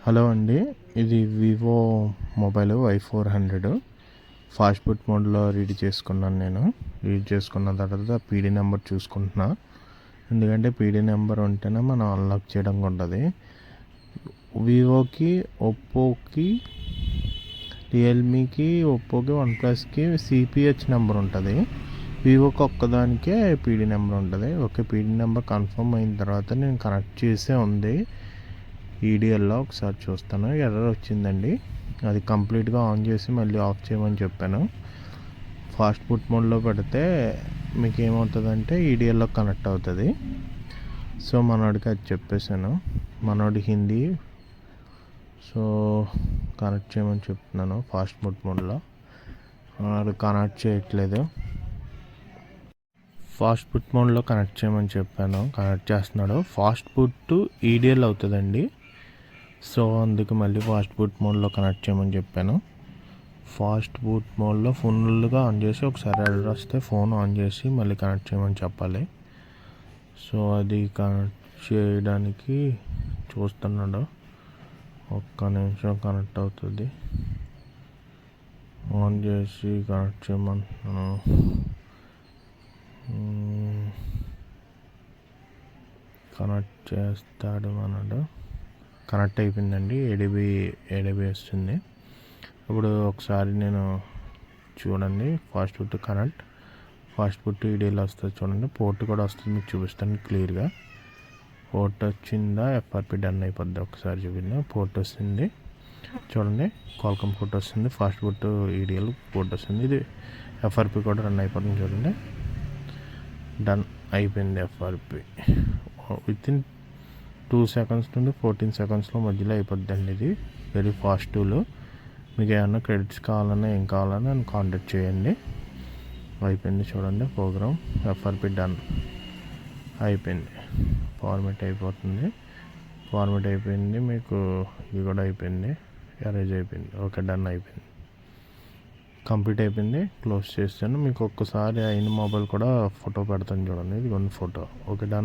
Hello అండి, ఇది Vivo mobile Y400 fast boot మోడ్లో రీడ్ చేసుకున్నాను. రీడ్ చేసుకున్న తర్వాత పీడీ నెంబర్ చూసుకుంటున్నా. ఎందుకంటే పీడీ నెంబర్ ఉంటేనే మనం అన్లాక్ చేయడం ఉంటుంది. వివోకి, ఒప్పోకి, రియల్మీకి, ఒప్పోకి, వన్ప్లస్కి సిపిహెచ్ నెంబర్ ఉంటుంది. వివోకి ఒక్కదానికే పీడీ నెంబర్ ఉంటుంది. ఓకే, పీడీ నెంబర్ కన్ఫర్మ్ అయిన తర్వాత నేను కనెక్ట్ చేసే ఉంది. ఈడిఎల్లో ఒకసారి చూస్తాను. ఎర్రర్ వచ్చిందండి, అది కంప్లీట్గా ఆన్ చేసి మళ్ళీ ఆఫ్ చేయమని చెప్పాను. ఫాస్ట్ బూట్ మోడ్లో పెడితే మీకు ఏమవుతుందంటే ఈడిఎల్లో కనెక్ట్ అవుతుంది. సో మనోడికి అది చెప్పేశాను. మనోడి హిందీ, సో కనెక్ట్ చేయమని చెప్తున్నాను. ఫాస్ట్ బూట్ మోడ్లో అది కనెక్ట్ చేయట్లేదు. ఫాస్ట్ బూట్ మోడ్లో కనెక్ట్ చేయమని చెప్పాను, కనెక్ట్ చేస్తున్నాడు. ఫాస్ట్ బూట్ ఈడిఎల్ అవుతుందండి. సో అందుకు మళ్ళీ ఫాస్ట్ బూట్ మోడ్లో కనెక్ట్ చేయమని చెప్పాను. ఫాస్ట్ బూట్ మోడ్లో ఫుల్గా ఆన్ చేసి ఒకసారి ఎర్రర్ వస్తే ఫోన్ ఆన్ చేసి మళ్ళీ కనెక్ట్ చేయమని చెప్పాలి. సో అది కనెక్ట్ చేయడానికి చూస్తున్నాడు. ఒక్క నిమిషం కనెక్ట్ అవుతుంది. ఆన్ చేసి కనెక్ట్ చేయమంటున్నాను. కనెక్ట్ చేస్తాడు అన్నాడు. కనెక్ట్ అయిపోయిందండి. ఏడీబీ వస్తుంది. ఇప్పుడు ఒకసారి నేను చూడండి, fast boot connect, fast boot EDL వస్తుంది చూడండి. పోర్ట్ కూడా వస్తుంది, మీకు చూపిస్తాను క్లియర్గా. పోర్ట్ వచ్చిందా, ఎఫ్ఆర్పి డన్ అయిపోద్ది. ఒకసారి చూపిందా, పోర్ట్ వస్తుంది చూడండి. కాల్కమ్ పోర్ట్ వస్తుంది, ఫాస్ట్ బూట్ ఈడిఎల్ పోర్ట్ వస్తుంది. ఇది ఎఫ్ఆర్పి కూడా రన్ అయిపోతుంది చూడండి. డన్ అయిపోయింది. ఎఫ్ఆర్పి వితిన్ 2 seconds నుండి 14 secondsలో మధ్యలో అయిపోద్దండి. ఇది వెరీ ఫాస్ట్ టూల్. మీకు ఏమన్నా క్రెడిట్స్ కావాలన్నా ఏం కావాలన్నా నన్ను కాంటాక్ట్ చేయండి. అయిపోయింది చూడండి ప్రోగ్రామ్. ఎఫ్ఆర్పి డన్ అయిపోయింది. ఫార్మేట్ అయిపోతుంది. ఫార్మేట్ అయిపోయింది. మీకు ఇది కూడా అయిపోయింది, ఎరేజ్ అయిపోయింది. ఓకే, డన్ అయిపోయింది, కంప్లీట్ అయిపోయింది. క్లోజ్ చేస్తాను. మీకు ఒక్కసారి అయిన మొబైల్ కూడా ఫోటో పెడతాను చూడండి. ఇది కొన్ని ఫోటో. Okay, done.